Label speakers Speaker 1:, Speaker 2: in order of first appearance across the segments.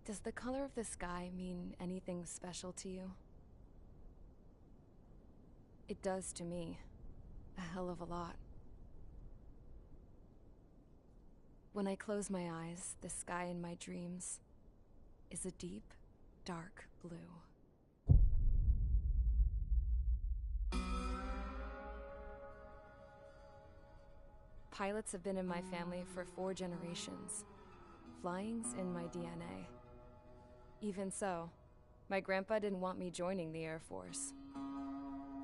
Speaker 1: Does the color of the sky mean anything special to you? It does to me. A hell of a lot. When I close my eyes, the sky in my dreams is a deep, dark blue. Pilots have been in my family for 4 generations. Flying's in my DNA. Even so, my grandpa didn't want me joining the Air Force.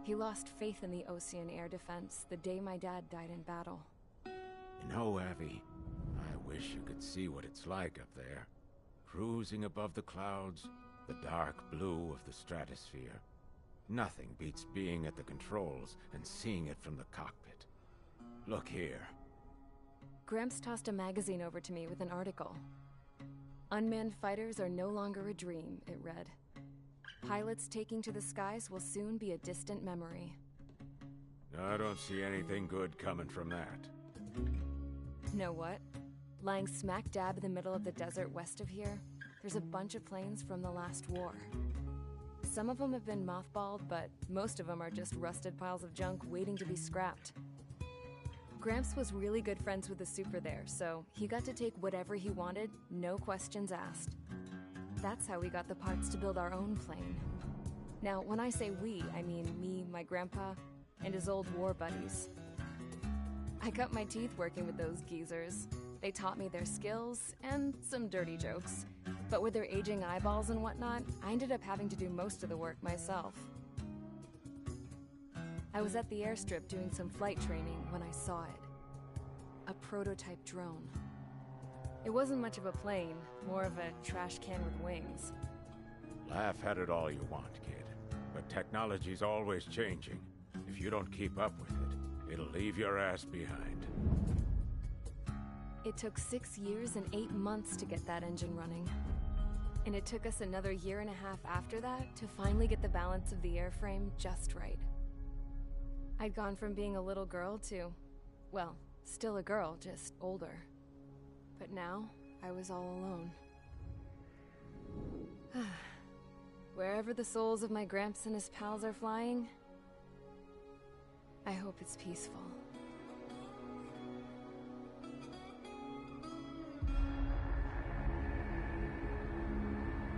Speaker 1: He lost faith in the Osean air defense the day my dad died in battle.
Speaker 2: You know, Abby, I wish you could see what it's like up there. Cruising above the clouds, the dark blue of the stratosphere. Nothing beats being at the controls and seeing it from the cockpit. Look here.
Speaker 1: Gramps tossed a magazine over to me with an article. Unmanned fighters are no longer a dream, it read. Pilots taking to the skies will soon be a distant memory.
Speaker 2: I don't see anything good coming from that.
Speaker 1: Know what? Lying smack dab in the middle of the desert west of here, there's a bunch of planes from the last war. Some of them have been mothballed, but most of them are just rusted piles of junk waiting to be scrapped. Gramps was really good friends with the super there, so he got to take whatever he wanted, no questions asked. That's how we got the parts to build our own plane. Now, when I say we, I mean me, my grandpa, and his old war buddies. I cut my teeth working with those geezers. They taught me their skills, and some dirty jokes. But with their aging eyeballs and whatnot, I ended up having to do most of the work myself. I was at the airstrip doing some flight training when I saw it. A prototype drone. It wasn't much of a plane, more of a trash can with wings.
Speaker 2: Laugh at it all you want, kid. But technology's always changing. If you don't keep up with it, it'll leave your ass behind.
Speaker 1: It took 6 years and 8 months to get that engine running. And it took us another 1.5 years after that to finally get the balance of the airframe just right. I'd gone from being a little girl to, well, still a girl, just older. But now, I was all alone. Wherever the souls of my Gramps and his pals are flying, I hope it's peaceful.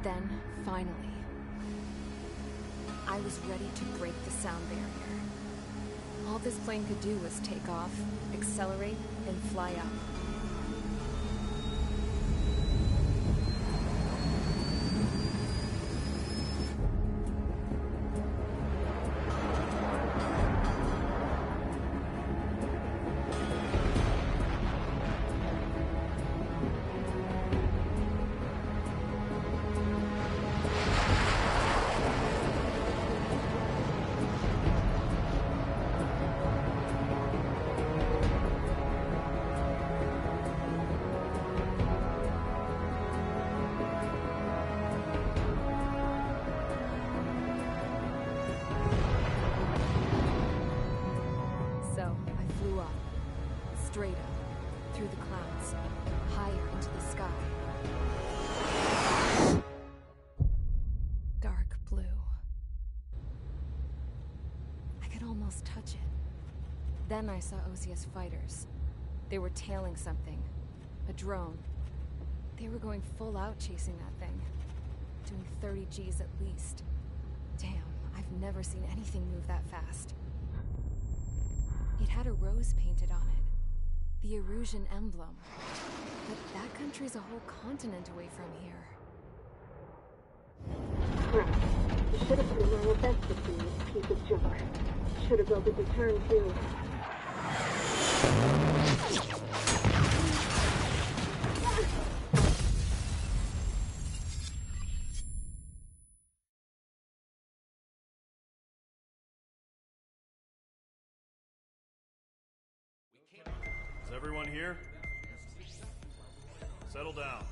Speaker 1: Then, finally, I was ready to break the sound barrier. All this plane could do was take off, accelerate, and fly up. Straight up, through the clouds, higher into the sky. Dark blue. I could almost touch it. Then I saw Osea's fighters. They were tailing something. A drone. They were going full out chasing that thing. Doing 30 Gs at least. Damn, I've never seen anything move that fast. It had a rose painted on it. The Erusian emblem. But that country's a whole continent away from here.
Speaker 3: Crap. You should have put in my event with you, you piece of junk. Should have built a return too.
Speaker 4: Is everyone here? Settle down.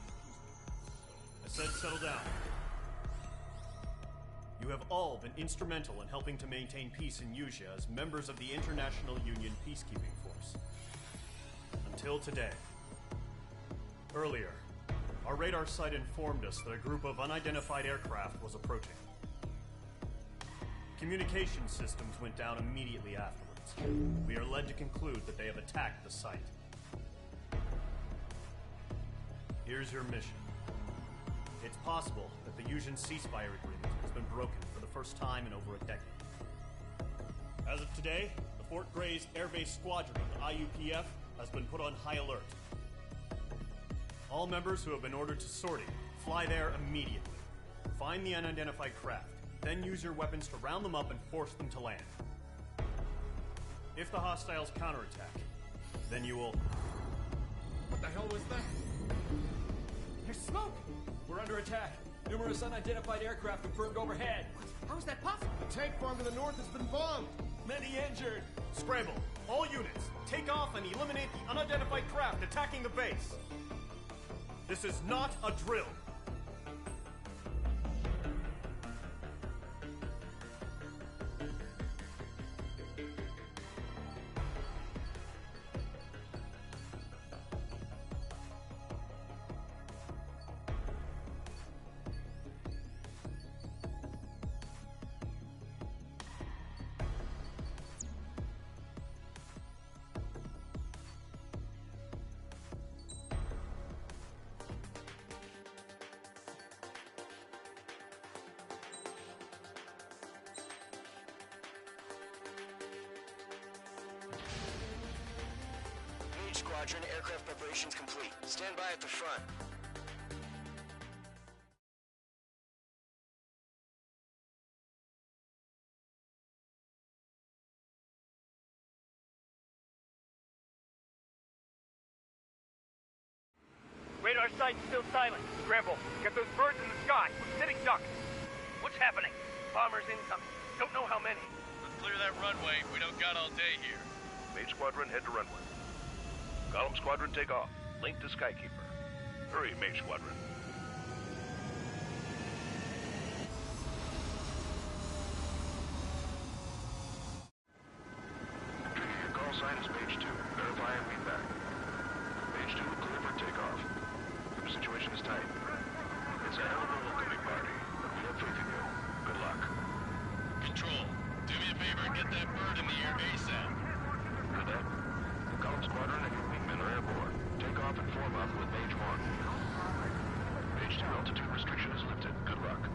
Speaker 4: I said settle down. You have all been instrumental in helping to maintain peace in Usea as members of the International Union Peacekeeping Force. Until today. Earlier, Our radar site informed us that a group of unidentified aircraft was approaching. Communication systems went down immediately afterwards. We are led to conclude that they have attacked the site. Here's your mission. It's possible that the Yuzhan ceasefire agreement has been broken for the first time in over a decade. As of today, the Fort Grays Air Base Squadron of the IUPF has been put on high alert. All members who have been ordered to sortie, fly there immediately. Find the unidentified craft, then use your weapons to round them up and force them to land. If the hostiles counterattack, then you will...
Speaker 5: What the hell was that? There's smoke! We're under attack. Numerous unidentified aircraft confirmed overhead. What? How is that possible?
Speaker 6: The tank farm to the north has been bombed!
Speaker 5: Many injured!
Speaker 4: Scramble! All units, take off and eliminate the unidentified craft attacking the base! This is not a drill!
Speaker 7: Squadron, aircraft preparations complete. Stand by at the front.
Speaker 8: Radar site's still silent. Scramble. Get those birds in the sky. We're sitting ducks. What's happening? Bombers incoming. Don't know how many.
Speaker 9: Let's clear that runway. We don't got all day here.
Speaker 10: Mage Squadron, head to runway. Golem Squadron, take off. Link to Skykeeper. Hurry, Mage Squadron. Trigger, your call sign is Mage 2. Verify and read back. Mage 2, clear for takeoff. Your situation is tight. It's a hell of a welcoming party, but we have faith in you. Good luck.
Speaker 9: Control, do me a favor and get that bird in the air ASAP.
Speaker 10: Good luck. Golem Squadron and your wingmen are airborne. Take off and form up with Mage 1. Mage 2, altitude restriction is lifted. Good luck.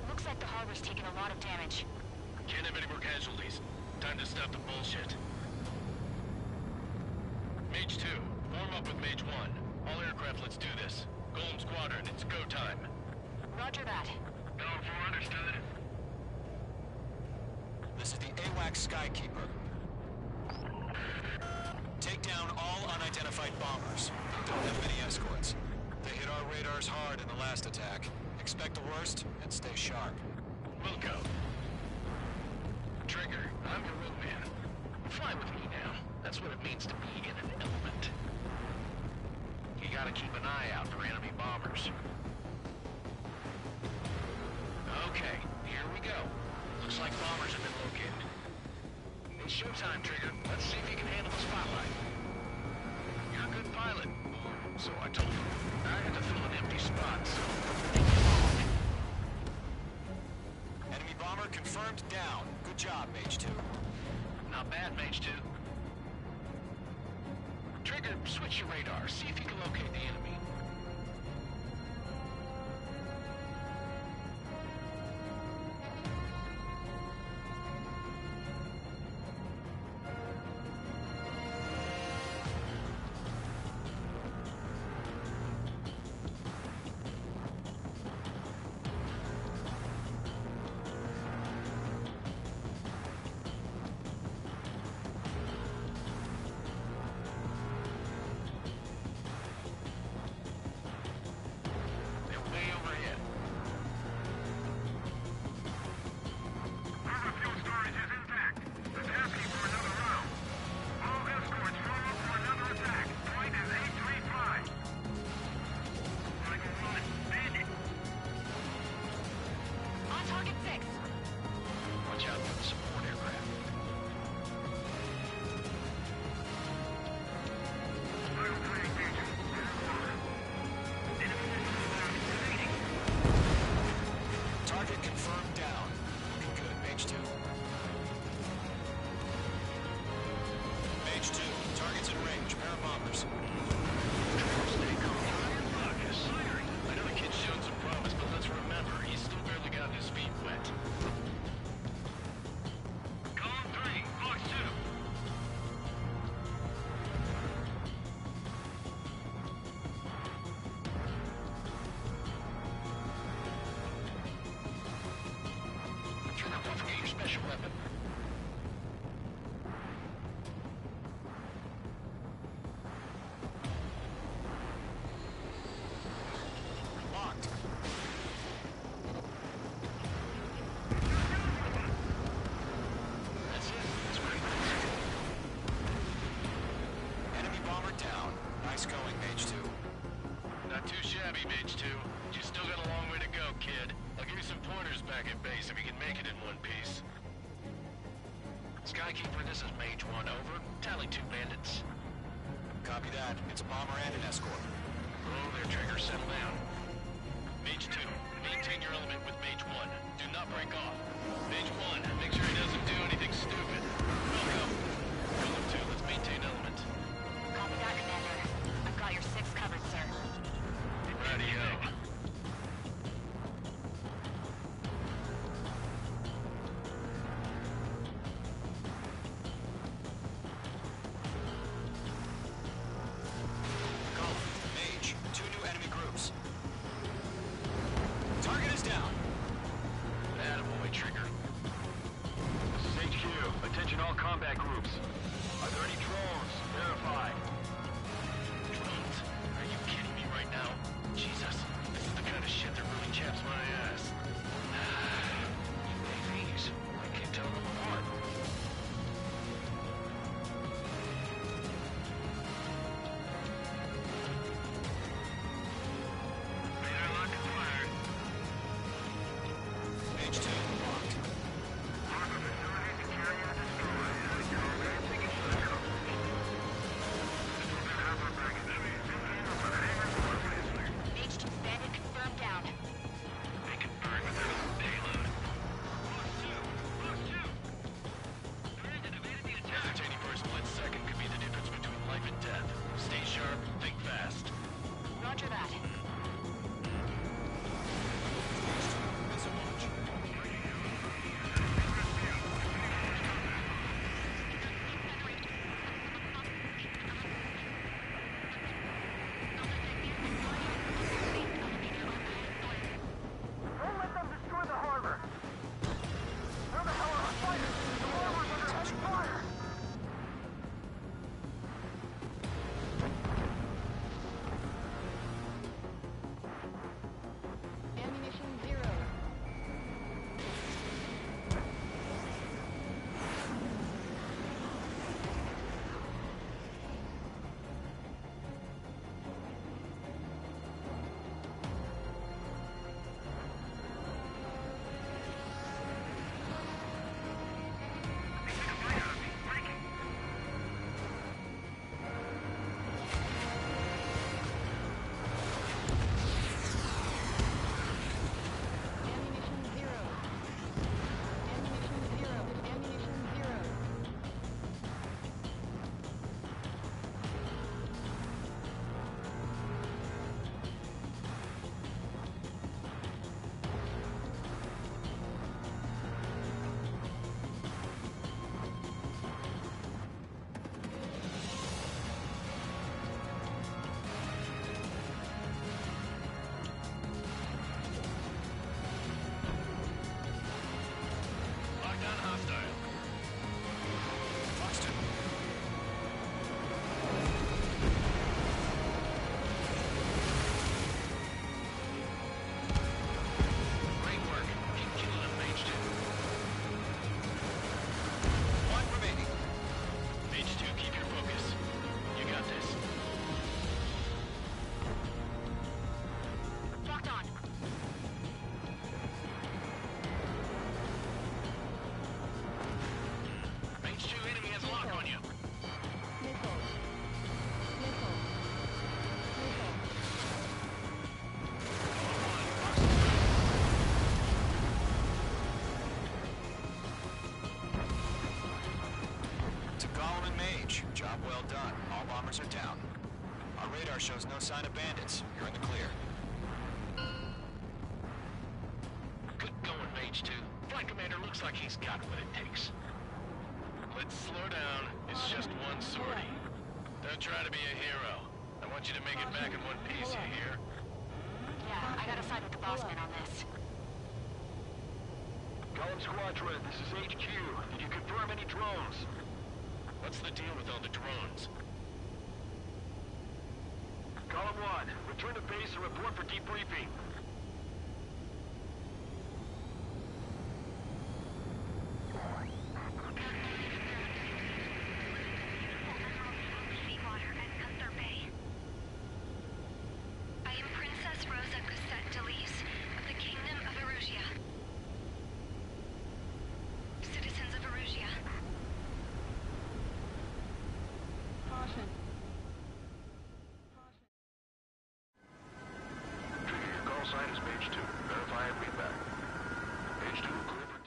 Speaker 11: Looks like the harbor's taken a lot of damage.
Speaker 9: Can't have any more casualties. Time to stop the bullshit. Mage 2, form up with Mage 1. All aircraft, let's do this. Golem Squadron, it's go time.
Speaker 11: Roger that.
Speaker 9: Going for understood.
Speaker 7: This is the AWACS Skykeeper. Take down all unidentified bombers. Don't have many escorts. They hit our radars hard in the last attack. Expect the worst and stay sharp.
Speaker 9: We'll go. Trigger, I'm your wingman. Fly with me now. That's what it means to be in an element. You gotta keep an eye out for enemy bombers. Okay, here we go. Looks like bombers have been located. It's showtime, Trigger. Let's see if you can handle the spotlight. You're a good pilot. So I told you. I had to fill an empty spot, so...
Speaker 7: Enemy bomber confirmed down. Good job, Mage 2.
Speaker 9: Not bad, Mage 2. Trigger, switch your radar. See if you can locate the enemy.
Speaker 7: Mage 2. Mage 2, targets in range. Pair of bombers.
Speaker 9: Stay calm. Focus. I know the kid's shown some promise, but let's remember, he's still barely gotten his feet wet. Column 3, Fox 2. Trigger, don't forget your special weapon.
Speaker 7: Locked.
Speaker 9: That's it. That's what he thinks.
Speaker 7: Enemy bomber down. Nice going, Mage 2.
Speaker 9: Not too shabby, Mage 2. You still got a long way to go, kid. I'll give you some pointers back at base if you can make it in one piece. Skykeeper, this is Mage 1, over. Tally 2 bandits.
Speaker 7: Copy that. It's a bomber and an escort.
Speaker 9: Hello there, Trigger. Settle down. Mage 2, maintain your element with Mage 1. Do not break off. Mage 1, make sure he doesn't do anything stupid. Welcome. Column 2, let's maintain element.
Speaker 11: Copy that, Commander. I've got your 6 covered, sir.
Speaker 9: Radio.
Speaker 7: Column, Mage, 2 new enemy groups. Target is down.
Speaker 9: Attaboy, Trigger.
Speaker 10: This is HQ. Attention all combat groups. Are there any drones? Verify.
Speaker 9: Drones? Are you kidding me right now? Jesus, this is the kind of shit that really chaps my ass. UAVs. I can't tell them apart. Radar lock and fire.
Speaker 7: Mage 2, locked.
Speaker 9: Harbor facility security and destroyed. Advancing into the cover.
Speaker 11: Mage 2 bandit confirmed down.
Speaker 9: They confirmed that there was a payload. Hesitating for a split second could be the difference between life and death. Stay sharp, think fast.
Speaker 11: Roger that.
Speaker 7: Missile launch.
Speaker 8: Don't let them destroy the harbor! Where the hell are our fighters? The harbor's under heavy fire!
Speaker 1: Ammunition 0. Ammunition 0. Ammunition 0. Ammunition 0.
Speaker 9: Lockdown hostile.
Speaker 7: Fox 2.
Speaker 9: Great work. Keep killing them, Mage 2.
Speaker 7: 1 remaining.
Speaker 9: Mage 2, keep your focus. You got this.
Speaker 11: Locked on.
Speaker 7: Mage, job well done. All bombers are down. Our radar shows no sign of bandits. You're in the clear.
Speaker 9: Good going, Mage 2. Flight Commander looks like he's got what it takes. Let's slow down. It's just one sortie. Don't try to be a hero. I want you to make it back in one piece, you hear?
Speaker 11: Yeah, I gotta side with the boss man on this.
Speaker 10: Column Squadron, this is HQ. Did you confirm any drones?
Speaker 9: What's the deal with all the drones?
Speaker 10: Column 1, return to base and report for debriefing. Sign is Page 2. Verify and read back. Page 2, clear for...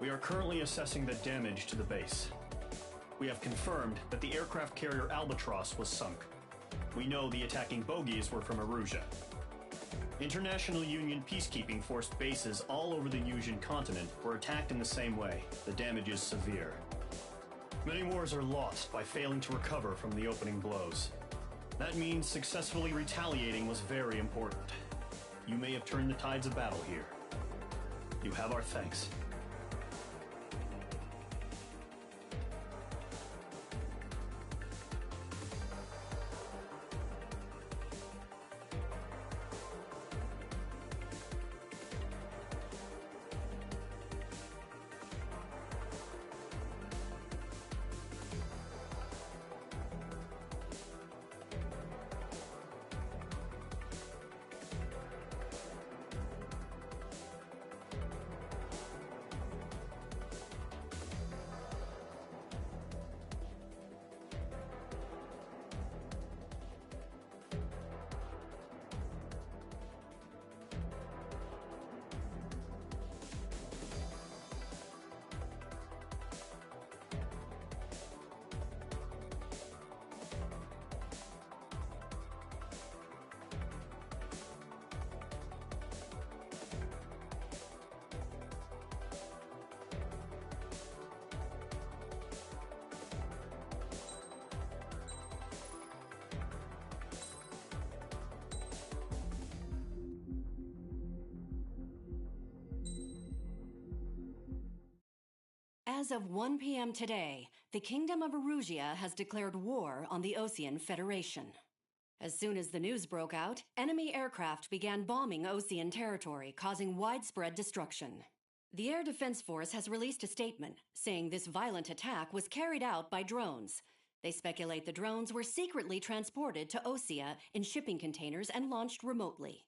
Speaker 4: We are currently assessing the damage to the base. We have confirmed that the aircraft carrier Albatross was sunk. We know the attacking bogies were from Erusia. International Union peacekeeping force bases all over the Yusian continent were attacked in the same way. The damage is severe. Many wars are lost by failing to recover from the opening blows. That means successfully retaliating was very important. You may have turned the tides of battle here. You have our thanks.
Speaker 12: As of 1 p.m. today, the Kingdom of Erusia has declared war on the Osean Federation. As soon as the news broke out, enemy aircraft began bombing Osean territory, causing widespread destruction. The Air Defense Force has released a statement saying this violent attack was carried out by drones. They speculate the drones were secretly transported to Osea in shipping containers and launched remotely.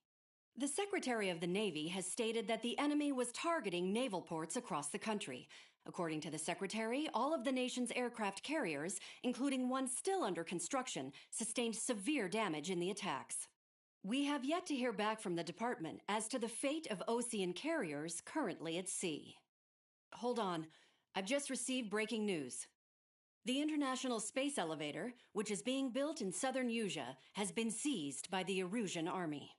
Speaker 12: The Secretary of the Navy has stated that the enemy was targeting naval ports across the country. According to the Secretary, all of the nation's aircraft carriers, including one still under construction, sustained severe damage in the attacks. We have yet to hear back from the department as to the fate of Osean carriers currently at sea. Hold on, I've just received breaking news. The International Space Elevator, which is being built in southern Yusia, has been seized by the Erusian army.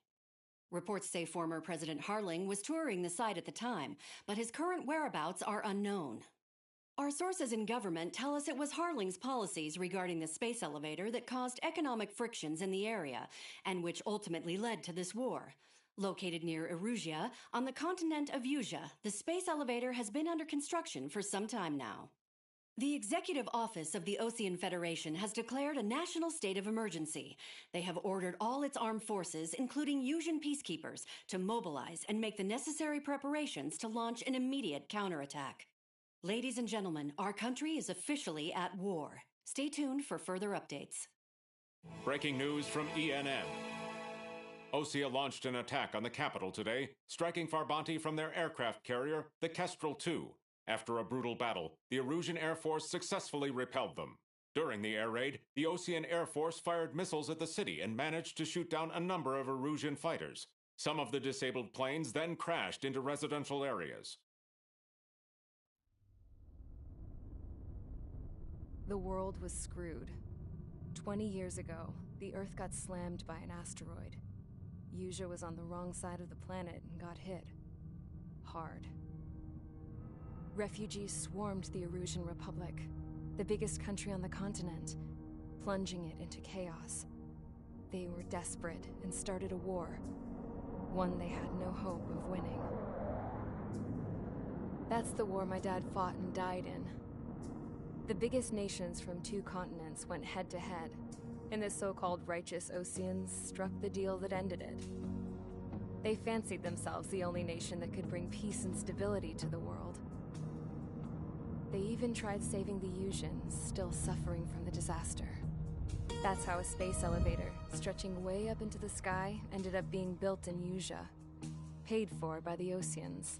Speaker 12: Reports say former President Harling was touring the site at the time, but his current whereabouts are unknown. Our sources in government tell us it was Harling's policies regarding the space elevator that caused economic frictions in the area, and which ultimately led to this war. Located near Erusia, on the continent of Yusia, the space elevator has been under construction for some time now. The Executive Office of the Osean Federation has declared a national state of emergency. They have ordered all its armed forces, including Yusian peacekeepers, to mobilize and make the necessary preparations to launch an immediate counterattack. Ladies and gentlemen, our country is officially at war. Stay tuned for further updates.
Speaker 13: Breaking news from ENN. Osea launched an attack on the capital today, striking Farbanti from their aircraft carrier, the Kestrel II. After a brutal battle, the Erusian Air Force successfully repelled them. During the air raid, the Osean Air Force fired missiles at the city and managed to shoot down a number of Erusian fighters. Some of the disabled planes then crashed into residential areas.
Speaker 1: The world was screwed. 20 years ago, the Earth got slammed by an asteroid. Usea was on the wrong side of the planet and got hit. Hard. Refugees swarmed the Erusian Republic, the biggest country on the continent, plunging it into chaos. They were desperate and started a war, one they had no hope of winning. That's the war my dad fought and died in. The biggest nations from 2 continents went head-to-head, and the so-called righteous Oseans struck the deal that ended it. They fancied themselves the only nation that could bring peace and stability to the world. They even tried saving the Usians, still suffering from the disaster. That's how a space elevator, stretching way up into the sky, ended up being built in Usea, paid for by the Oseans.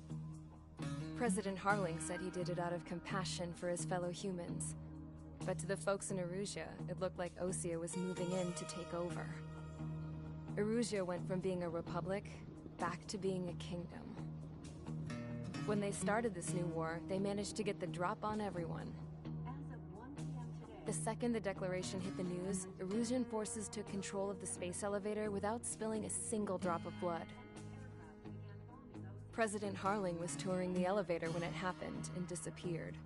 Speaker 1: President Harling said he did it out of compassion for his fellow humans. But to the folks in Erusea, it looked like Osea was moving in to take over. Erusea went from being a republic back to being a kingdom. When they started this new war, they managed to get the drop on everyone. The second the declaration hit the news, Erusian forces took control of the space elevator without spilling a single drop of blood. President Harling was touring the elevator when it happened and disappeared.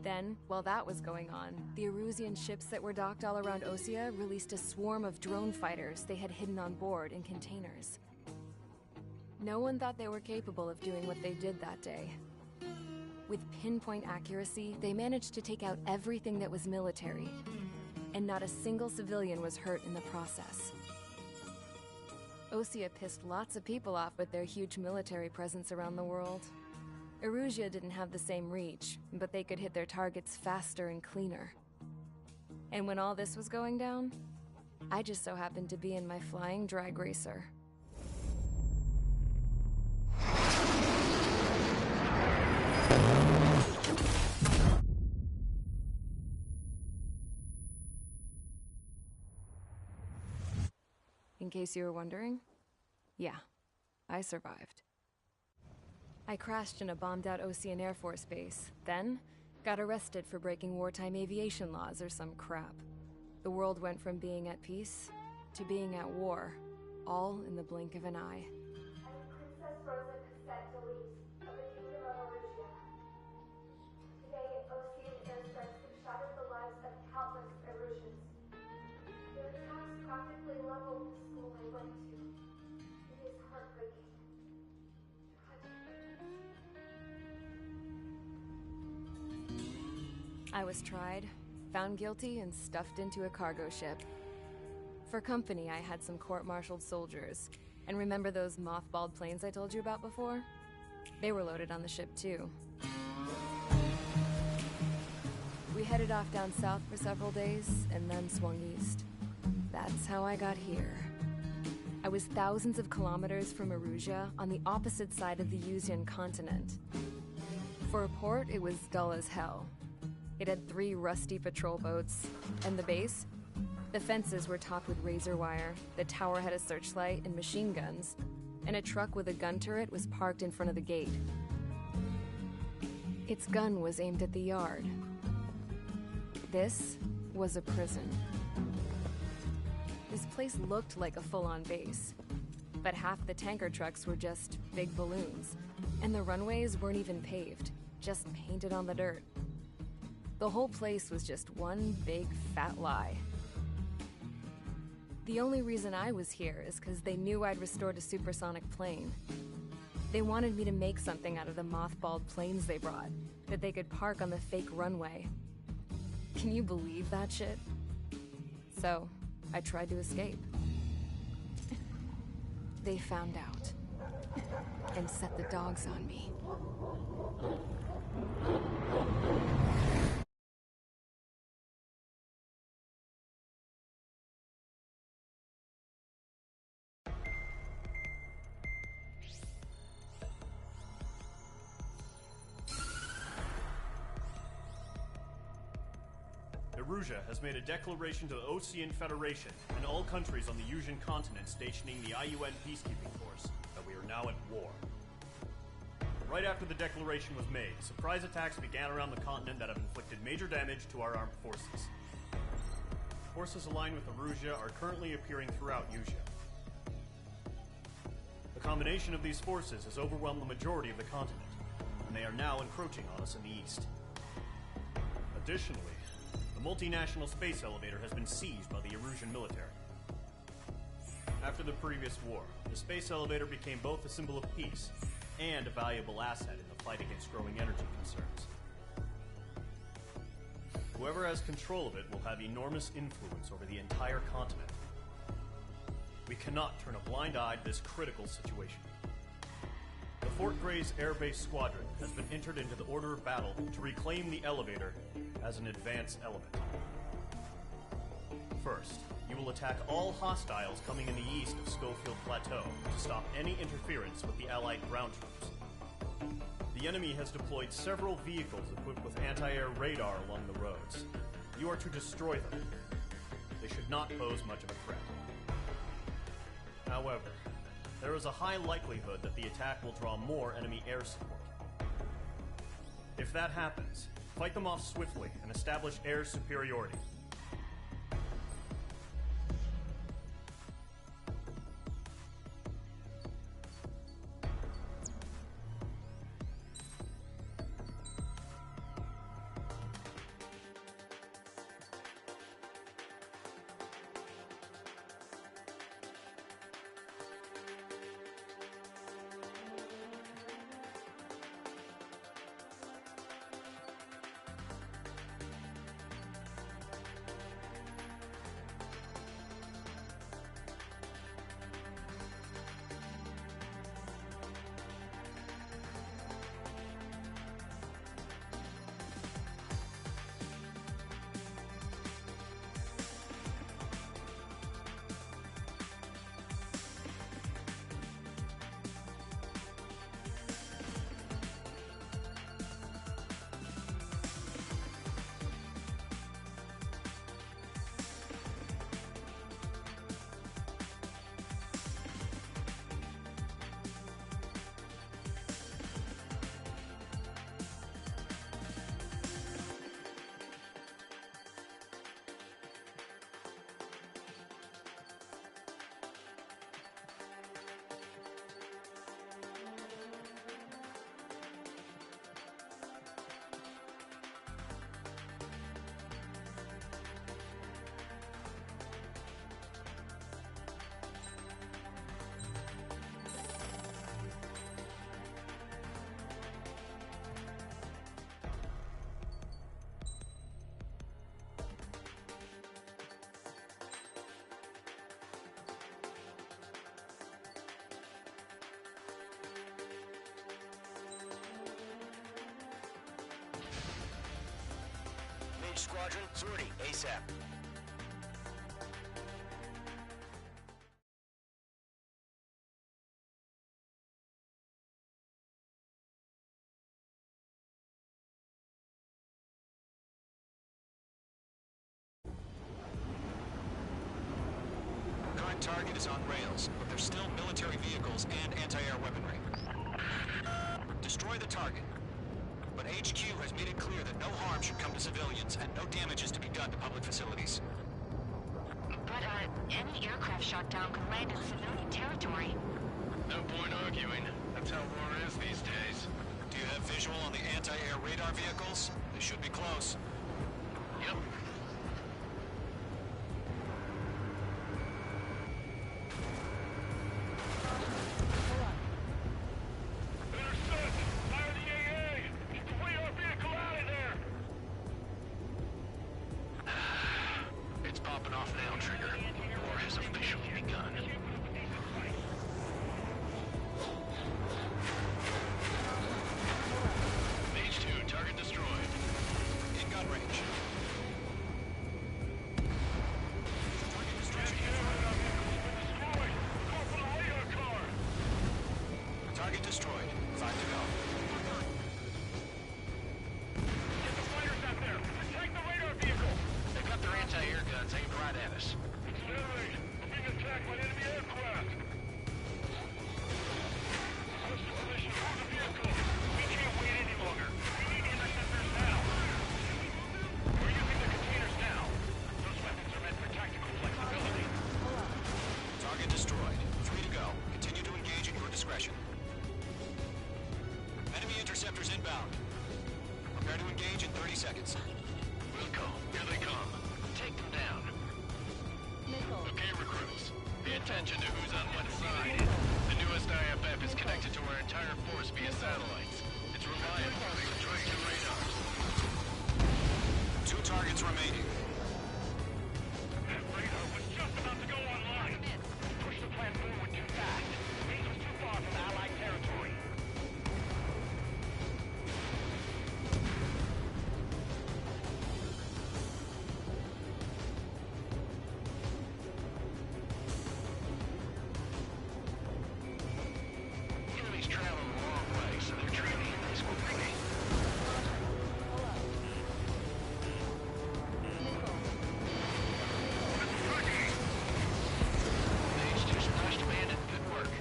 Speaker 1: Then, while that was going on, the Erusian ships that were docked all around Osea released a swarm of drone fighters they had hidden on board in containers. No one thought they were capable of doing what they did that day. With pinpoint accuracy, they managed to take out everything that was military, and not a single civilian was hurt in the process. Osea pissed lots of people off with their huge military presence around the world. Erusea didn't have the same reach, but they could hit their targets faster and cleaner. And when all this was going down, I just so happened to be in my flying drag racer. In case you were wondering, yeah, I survived. I crashed in a bombed-out Osean Air Force base, then got arrested for breaking wartime aviation laws or some crap. The world went from being at peace to being at war, all in the blink of an eye.
Speaker 3: Princess Rosa Cassette Delise of the Kingdom of Erusea. Today, Osean airstrikes have shattered the lives of countless Erusians. Their attacks practically leveled the school I went to. It is heartbreaking.
Speaker 1: I was tried, found guilty, and stuffed into a cargo ship. For company, I had some court-martialed soldiers. And remember those mothballed planes I told you about before? They were loaded on the ship, too. We headed off down south for several days, and then swung east. That's how I got here. I was thousands of kilometers from Erusea, on the opposite side of the Usean continent. For a port, it was dull as hell. It had 3 rusty patrol boats, and the base? The fences were topped with razor wire, the tower had a searchlight and machine guns, and a truck with a gun turret was parked in front of the gate. Its gun was aimed at the yard. This was a prison. This place looked like a full-on base, but half the tanker trucks were just big balloons, and the runways weren't even paved, just painted on the dirt. The whole place was just one big fat lie. The only reason I was here is because they knew I'd restored a supersonic plane. They wanted me to make something out of the mothballed planes they brought, that they could park on the fake runway. Can you believe that shit? So, I tried to escape. They found out, and set the dogs on me.
Speaker 4: Erusea has made a declaration to the Osean Federation and all countries on the Yusian continent stationing the IUN peacekeeping force that we are now at war. Right after the declaration was made, surprise attacks began around the continent that have inflicted major damage to our armed forces. Forces aligned with Erusea are currently appearing throughout Yusia. The combination of these forces has overwhelmed the majority of the continent, and they are now encroaching on us in the east. Additionally, the multinational space elevator has been seized by the Erusian military. After the previous war, the space elevator became both a symbol of peace and a valuable asset in the fight against growing energy concerns. Whoever has control of it will have enormous influence over the entire continent. We cannot turn a blind eye to this critical situation. The Fort Grays Air Base Squadron has been entered into the order of battle to reclaim the elevator as an advance element. First, you will attack all hostiles coming in the east of Schofield Plateau to stop any interference with the Allied ground troops. The enemy has deployed several vehicles equipped with anti-air radar along the roads. You are to destroy them. They should not pose much of a threat. However, there is a high likelihood that the attack will draw more enemy air support. If that happens, fight them off swiftly and establish air superiority.
Speaker 9: Squadron, sortie, ASAP.
Speaker 7: Current target is on rails, but there's still military vehicles and anti-air weaponry. Destroy the target. But HQ has made it clear that no harm should come to civilians and no damage is to be done to public facilities.
Speaker 11: But, any aircraft shot down could land in civilian territory.
Speaker 10: No point arguing. That's how war is these days.
Speaker 7: Do you have visual on the anti-air radar vehicles? They should be close.
Speaker 10: Yep.
Speaker 9: shot at us.
Speaker 10: Accelerate! We're being attacked by enemy aircraft! What's the position? Move the vehicle!
Speaker 8: We can't wait any longer. We need interceptors now.
Speaker 10: We're using the containers now. Those weapons are meant for tactical flexibility.
Speaker 7: Target destroyed. 3 to go. Continue to engage at your discretion. Enemy interceptors inbound. Prepare to engage in 30 seconds.
Speaker 9: Wilco, here they come. Take them down.
Speaker 10: Okay, recruits.
Speaker 9: Pay attention to who's on what side. The newest IFF is connected to our entire force via satellites. It's reliable, so trust your radars.
Speaker 7: 2 targets remaining.
Speaker 10: That radar was just about to go online.
Speaker 8: Push the plan forward too fast. Base was too far from Allied territory.
Speaker 9: Enemies travel a long way, so they're training in this quickly. H2 splashed a bandit. Good work.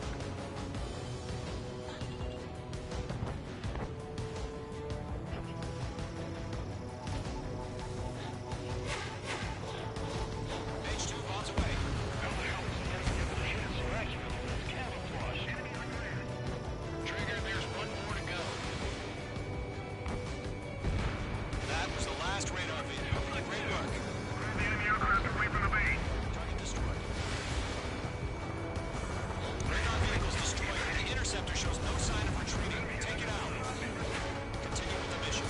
Speaker 7: H2 bombs away.
Speaker 9: Trigger, there's one more to go.
Speaker 7: That was the last radar vehicle. Great work.
Speaker 10: The enemy aircraft away from the base.
Speaker 7: Target destroyed. Radar vehicles destroyed. The interceptor shows no sign of retreating. Take it out. Continue with the mission.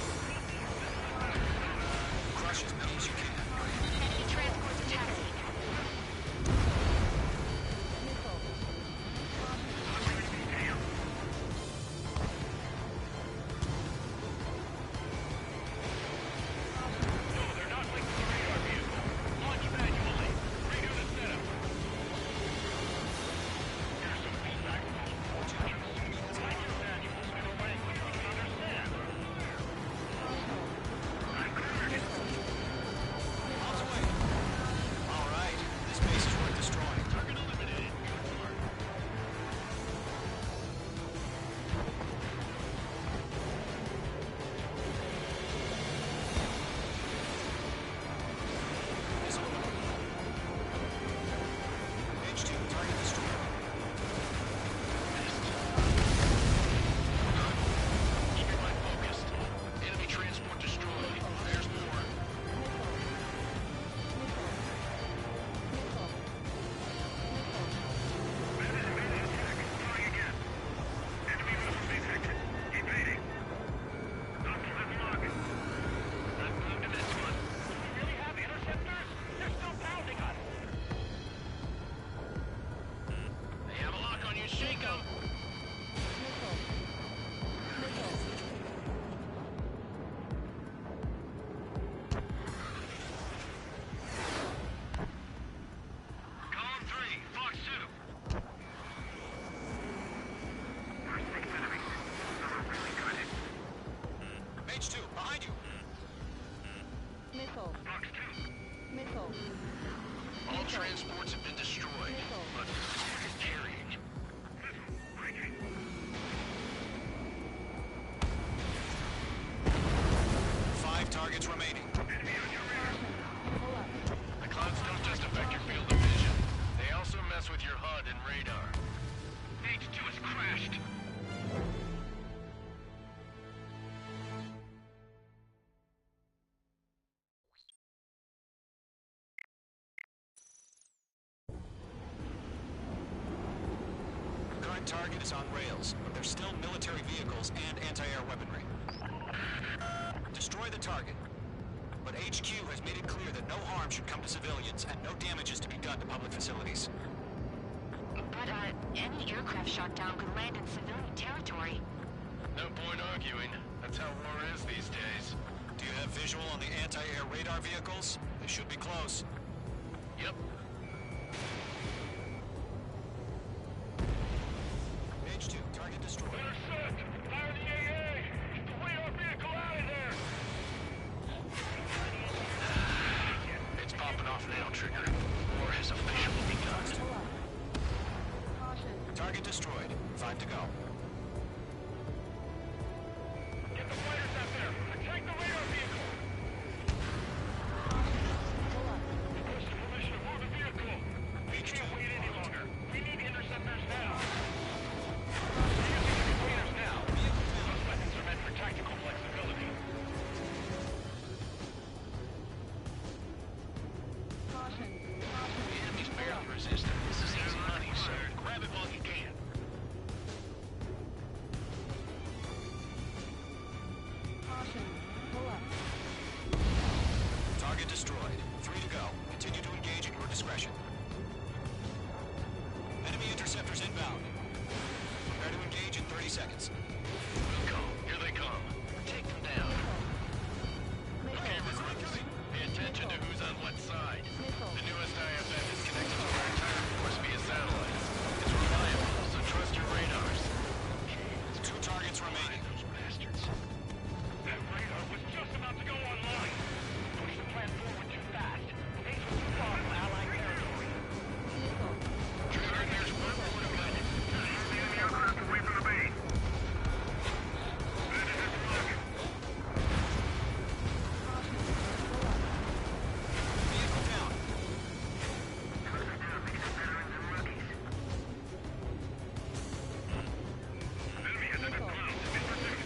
Speaker 7: Crush as many as you can.
Speaker 11: Enemy transports attacking.
Speaker 10: No, they're not linked to the radar vehicle. Launch manually. Redo the setup. Here's some feedback from those portals. Write your manuals in a language we can understand.
Speaker 7: Bombs away. All right. This base is worth destroying.
Speaker 10: Target eliminated. Good work.
Speaker 7: Missile loaded. H2, target destroyed.
Speaker 9: Keep your mind focused. Enemy transport destroyed. There's more.
Speaker 10: Trying again. Enemy missile detected. Evading. Doctor, let's look.
Speaker 9: Let's move to this one.
Speaker 8: Do we really have interceptors? They're still pounding us.
Speaker 9: They have a lock on you. Shake them.
Speaker 10: Column 3, Fox 2. First six enemy. Those are really good.
Speaker 7: H2, behind you.
Speaker 10: Fox 2.
Speaker 9: All transports have been destroyed, but who is carrying?
Speaker 10: Breaking.
Speaker 7: 5 targets remaining.
Speaker 10: Enemy on your rear.
Speaker 9: The clouds don't just affect your field of vision. They also mess with your HUD and radar.
Speaker 10: H2 has crashed.
Speaker 7: Current target is on rails, but there's still military vehicles and anti-air weaponry. Destroy the target. But HQ has made it clear that no harm should come to civilians and no damage is to be done to public facilities.
Speaker 11: But, any aircraft shot down could land in civilian territory.
Speaker 9: No point arguing. That's how war is these days.
Speaker 7: Do you have visual on the anti-air radar vehicles? They should be close.
Speaker 9: Yep.
Speaker 7: H2, target destroyed.
Speaker 10: Intercept! Fire the AA! Get the radar vehicle out of there!
Speaker 9: It's popping off now, Trigger.
Speaker 7: 30 seconds.
Speaker 9: Wilco, here they come. Take them down. Okay, recruits. Pay attention to who's on what side. The newest IFM is connected to our entire force via satellite. It's reliable, so trust your radars.
Speaker 7: 2 targets remaining.
Speaker 9: Those bastards.
Speaker 8: That radar was just about to go online. Push the plan forward too fast. Things were too far from Allied territory.
Speaker 9: Trigger, there's one more to gun.
Speaker 10: Enemy aircraft away from the base. That is a target.
Speaker 7: Vehicle down.
Speaker 10: Enemy has entered ground. In pursuit.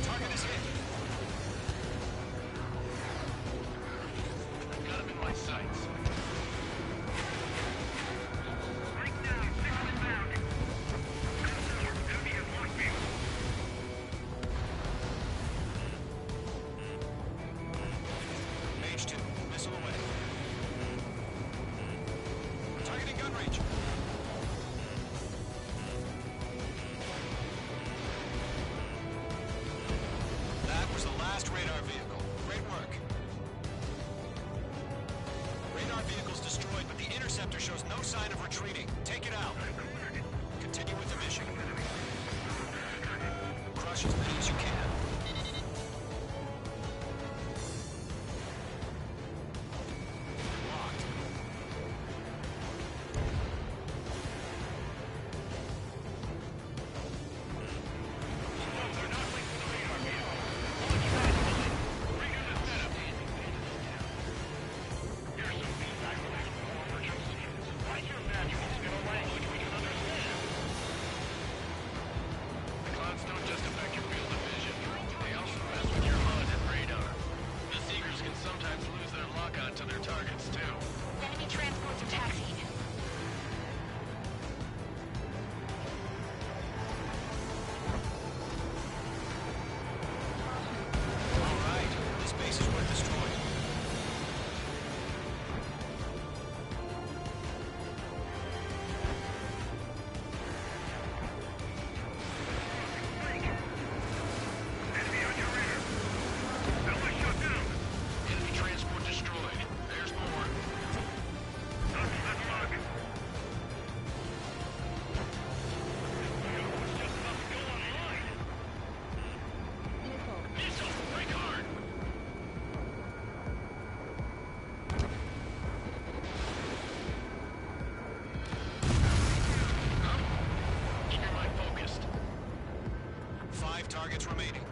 Speaker 7: Target is hit.
Speaker 9: Got him in my sights.
Speaker 10: Right now, missile inbound. Enemy has lost me.
Speaker 7: Mage 2, missile away. Targeting gun range. That was the last radar vehicle. Great work. Radar vehicle's destroyed, but the interceptor shows no sign of retreating. Take it out. Continue with the mission. Crush as many as you can. Locked.
Speaker 9: The clouds don't just affect your field of vision. They also mess with your HUD and radar. The Seekers can sometimes lose their lock-on to their targets, too.
Speaker 11: Enemy transports are taxiing.
Speaker 7: All right, this base is worth destroying.
Speaker 10: Enemy on your rear. Ally shot down.
Speaker 9: Enemy transport destroyed. There's more.
Speaker 10: Let's lock.
Speaker 9: Missile, break hard. Keep your mind focused.
Speaker 7: 5 targets remaining.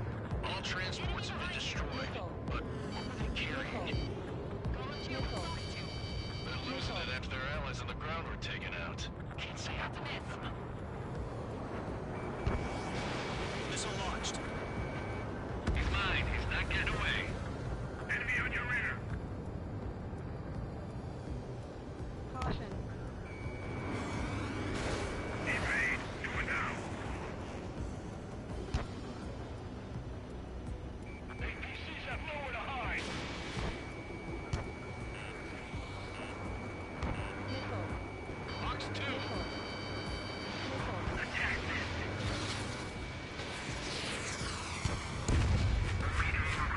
Speaker 9: All transports have been destroyed. But what were they carrying? They're losing it after their allies on the ground were taken out.
Speaker 11: Can't say out the myth.
Speaker 7: Missile launched.
Speaker 10: He's mine. He's not getting away. Enemy on your rear. Evade. Do it now.
Speaker 8: APCs have nowhere to hide.
Speaker 9: Box 2.
Speaker 10: Attack this.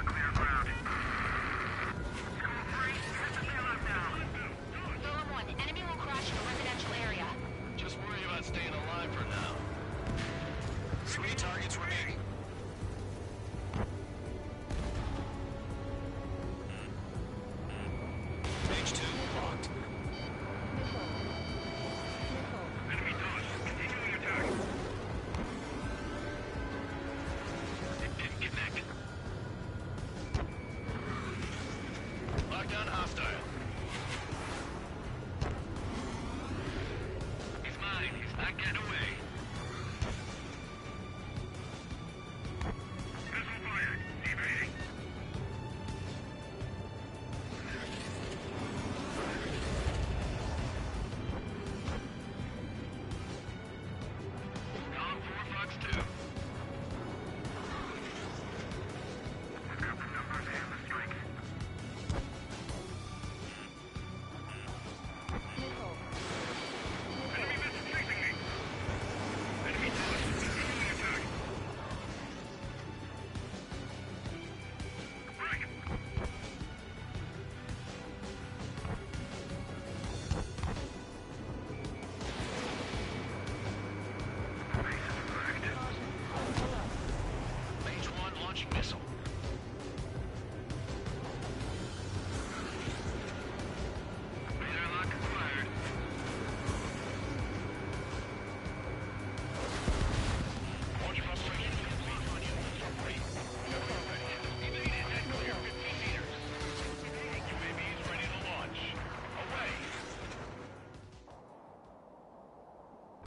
Speaker 10: Clear ground. School 3, hit the payload now.
Speaker 11: Golem 1, enemy will crash in a residential area.
Speaker 9: Just worry about staying alive for now.
Speaker 7: 3 targets remaining. Mage 2 locked.
Speaker 10: Enemy dodge. Continue your attack. It didn't connect.
Speaker 9: Lockdown hostile.
Speaker 10: He's mine. He's not getting away.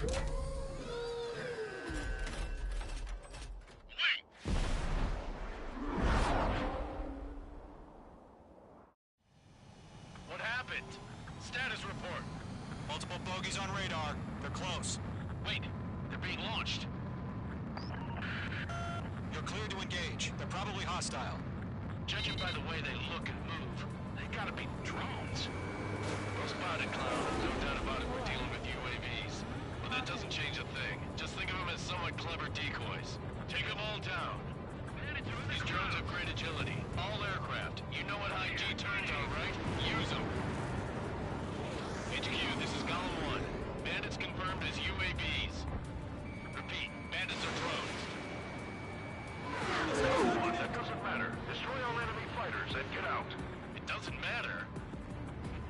Speaker 9: What happened? Status report.
Speaker 7: Multiple bogies on radar. They're close.
Speaker 9: Wait, they're being launched.
Speaker 7: You're clear to engage. They're probably hostile.
Speaker 9: Judging by the way they look and move, they gotta be drones. Those spotted clouds, no doubt about it, we're dealing with UAVs. But that doesn't change a thing. Just think of them as somewhat clever decoys. Take them all down. These drones have great agility. All aircraft. You know what high G turns are, right? Use them. HQ, this is Golem 1. Bandits confirmed as UAVs. Repeat, bandits are drones.
Speaker 10: That doesn't matter. Destroy all enemy fighters and get out.
Speaker 9: It doesn't matter.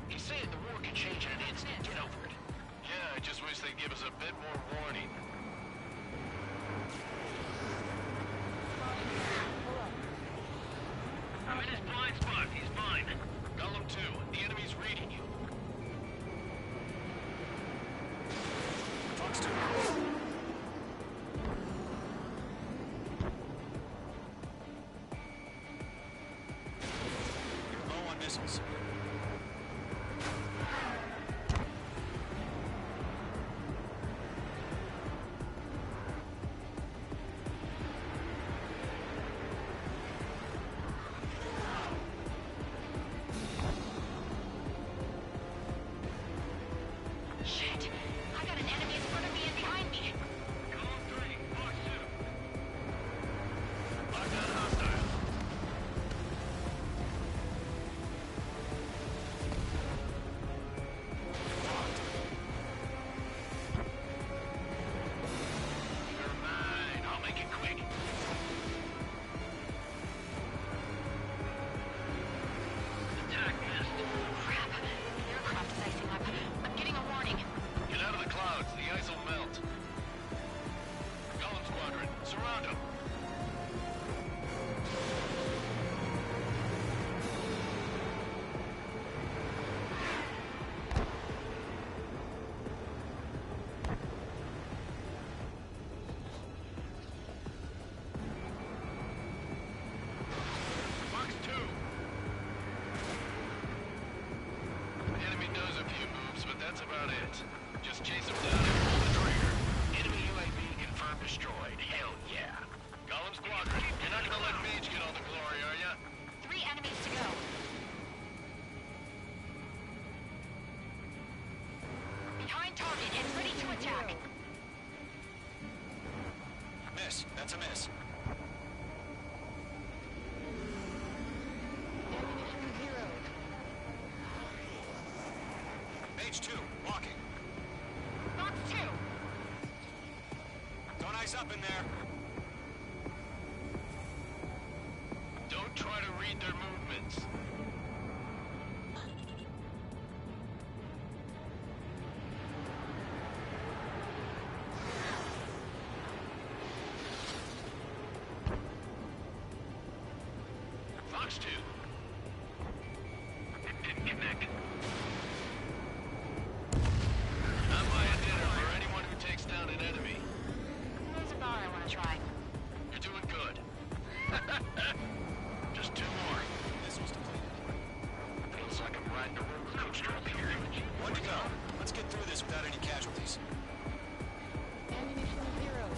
Speaker 9: He's saying the war can change in an instant. Get over it. Yeah, I just wish they'd give us a bit more warning. I'm in his blind spot. He's fine. Golem 2, the enemy's reading you.
Speaker 7: Fox 2. You're low on missiles.
Speaker 11: Shit! I got an enemy in front of me and behind me.
Speaker 9: Golem 3, Fox 2. Lockdown hostile. You're mine. I'll make it quick. Attack missed.
Speaker 11: Crap! The aircraft is icing up. I'm getting a warning.
Speaker 9: Get out of the clouds. The ice will melt. Golem Squadron, surround them. Fox 2. The enemy knows a few moves, but that's about it. Just chase him down and pull the trigger. Enemy UAV confirmed destroyed. Hell yeah. Golem Squadron, you're not gonna let Mage get all the glory, are ya?
Speaker 11: 3 enemies to go. Behind target and ready to attack.
Speaker 7: Miss. That's a miss. Mage 2, walking.
Speaker 11: Fox 2.
Speaker 7: Don't ice up in there.
Speaker 9: Don't try to read their movements. Fox 2. It didn't connect. Not buy a dinner for anyone who takes down an enemy.
Speaker 11: There's a bar I want to try.
Speaker 9: You're doing good. Just 2 more.
Speaker 7: Missiles depleted.
Speaker 9: Feels like I'm riding a roller coaster up here.
Speaker 7: One to go. Let's get through this without any casualties.
Speaker 1: Ammunition 0.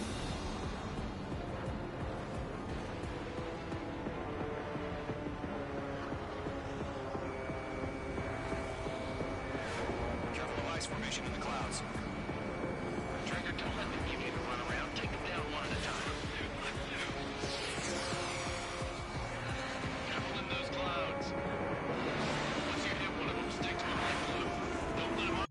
Speaker 7: Careful of ice formation in the clouds.
Speaker 9: Trigger, don't let them give you the runaround. Take them down one at a time. Careful in those clouds. Once you hit one of them, stick to them like glue. Don't let them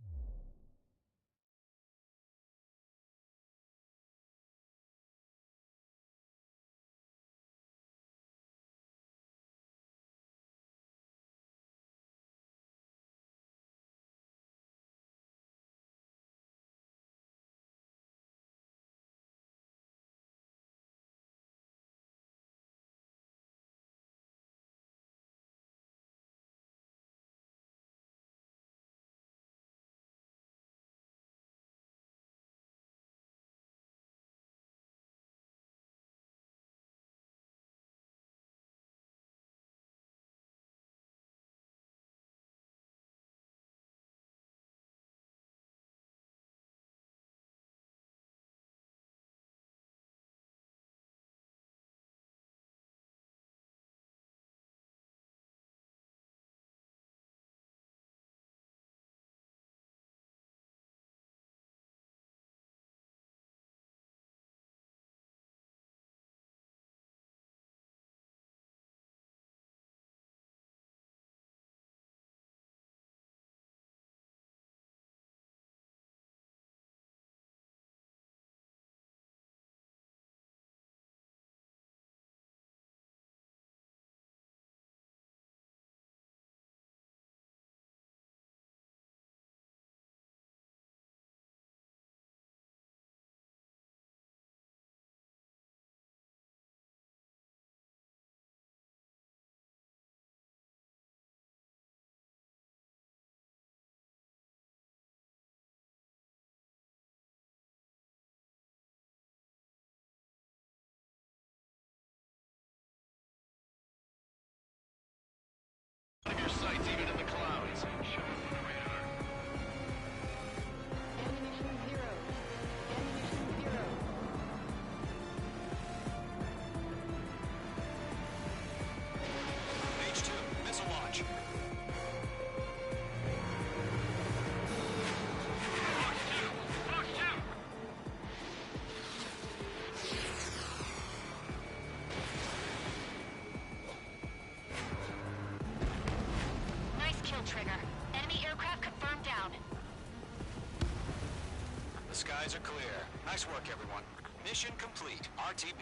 Speaker 7: The skies are clear. Nice work, everyone. Mission complete. RTB.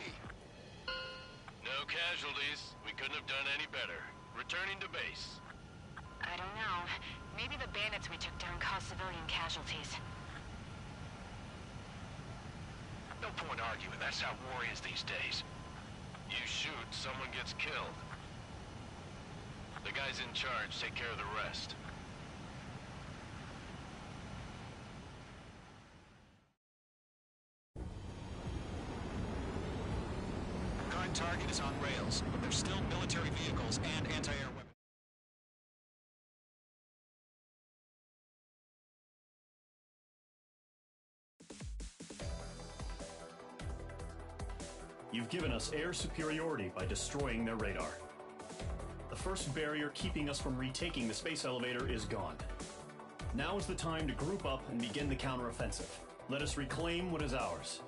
Speaker 9: No casualties. We couldn't have done any better. Returning to base.
Speaker 11: I don't know. Maybe the bandits we took down caused civilian casualties.
Speaker 9: No point arguing. That's how war is these days. You shoot, someone gets killed. The guys in charge take care of the rest.
Speaker 7: Current target is on rails, but there's still military vehicles and anti-air weapons.
Speaker 4: You've given us air superiority by destroying their radar. The first barrier keeping us from retaking the space elevator is gone. Now is the time to group up and begin the counteroffensive. Let us reclaim what is ours.